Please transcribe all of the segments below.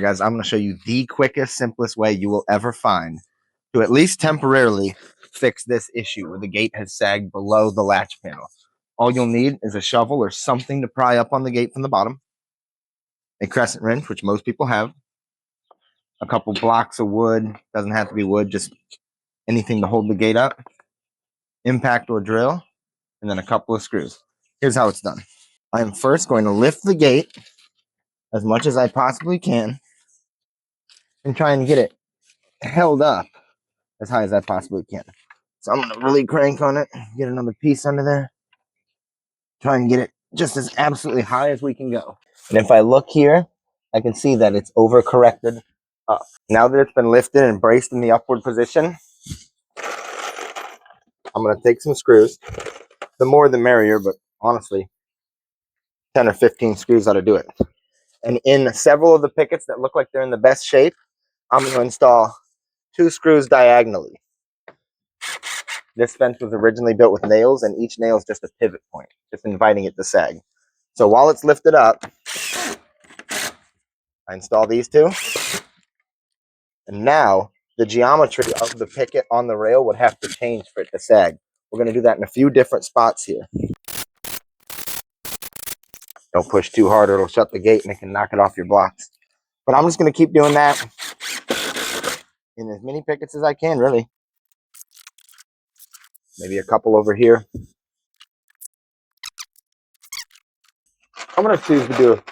Guys, I'm going to show you the quickest, simplest way you will ever find to at least temporarily fix this issue where the gate has sagged below the latch panel. All you'll need is a shovel or something to pry up on the gate from the bottom, a crescent wrench, which most people have, a couple blocks of wood, doesn't have to be wood, just anything to hold the gate up, impact or drill, and then a couple of screws. Here's how it's done. I am first going to lift the gate as much as I possibly can and try and get it held up as high as I possibly can. So I'm going to really crank on it, get another piece under there, try and get it just as absolutely high as we can go. And if I look here, I can see that it's overcorrected up. Now that it's been lifted and braced in the upward position, I'm going to take some screws. The more the merrier, but honestly, 10 or 15 screws ought to do it. And in several of the pickets that look like they're in the best shape, I'm going to install 2 screws diagonally. This fence was originally built with nails, and each nail is just a pivot point, just inviting it to sag. So while it's lifted up, I install these 2. And now the geometry of the picket on the rail would have to change for it to sag. We're going to do that in a few different spots here. Don't push too hard or it'll shut the gate and it can knock it off your blocks. But I'm just going to keep doing that in as many pickets as I can, really. Maybe a couple over here. I'm going to choose to do a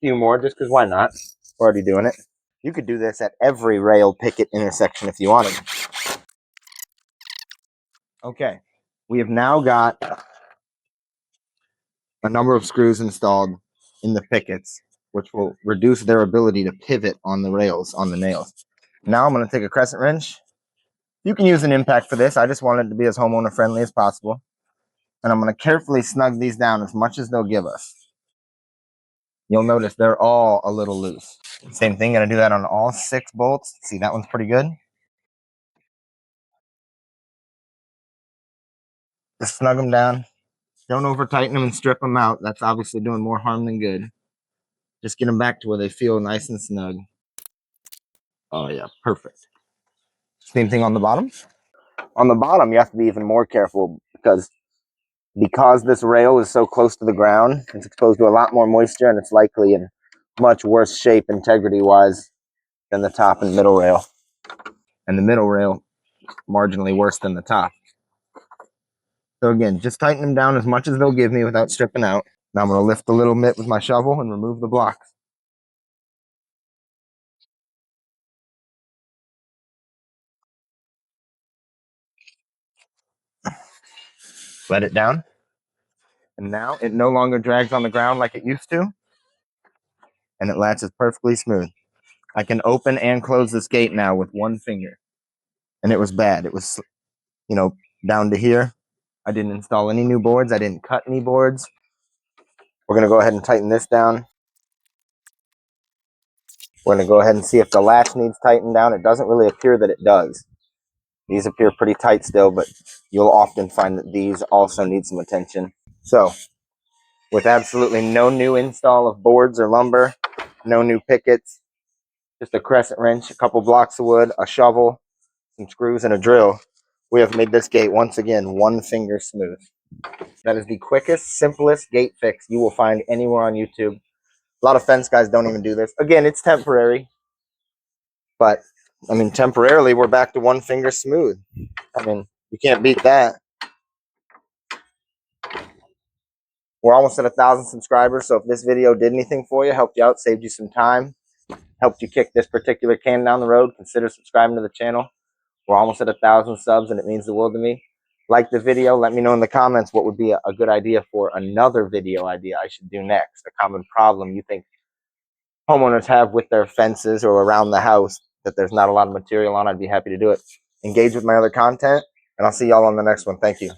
few more just because why not? We're already doing it. You could do this at every rail picket intersection if you wanted. Okay, we have now got a number of screws installed in the pickets, which will reduce their ability to pivot on the rails, on the nails. Now I'm going to take a crescent wrench. You can use an impact for this. I just want it to be as homeowner friendly as possible. And I'm going to carefully snug these down as much as they'll give us. You'll notice they're all a little loose. Same thing, going to do that on all 6 bolts. See, that one's pretty good. Just snug them down. Don't over tighten them and strip them out. That's obviously doing more harm than good. Just get them back to where they feel nice and snug. Oh yeah, perfect. Same thing on the bottom. On the bottom, you have to be even more careful because this rail is so close to the ground, it's exposed to a lot more moisture and it's likely in much worse shape integrity-wise than the top and middle rail. And the middle rail, marginally worse than the top. So again, just tighten them down as much as they'll give me without stripping out. Now I'm going to lift a little bit with my shovel and remove the blocks. Let it down. And now it no longer drags on the ground like it used to. And it latches perfectly smooth. I can open and close this gate now with one finger. And it was bad. It was, down to here. I didn't install any new boards. I didn't cut any boards. We're going to go ahead and tighten this down. We're going to go ahead and see if the latch needs tightened down. It doesn't really appear that it does. These appear pretty tight still, but you'll often find that these also need some attention. So, with absolutely no new install of boards or lumber, no new pickets, just a crescent wrench, a couple blocks of wood, a shovel, some screws, and a drill, we have made this gate once again one finger smooth. That is the quickest, simplest gate fix you will find anywhere on YouTube. A lot of fence guys don't even do this. Again, it's temporary, but temporarily we're back to one finger smooth. You can't beat that. We're almost at 1,000 subscribers, so if this video did anything for you, helped you out, saved you some time, helped you kick this particular can down the road, consider subscribing to the channel. We're almost at 1,000 subs, and it means the world to me. Like the video, let me know in the comments what would be a good idea for another video idea I should do next, a common problem you think homeowners have with their fences or around the house that there's not a lot of material on. I'd be happy to do it. Engage with my other content, and I'll see y'all on the next one. Thank you.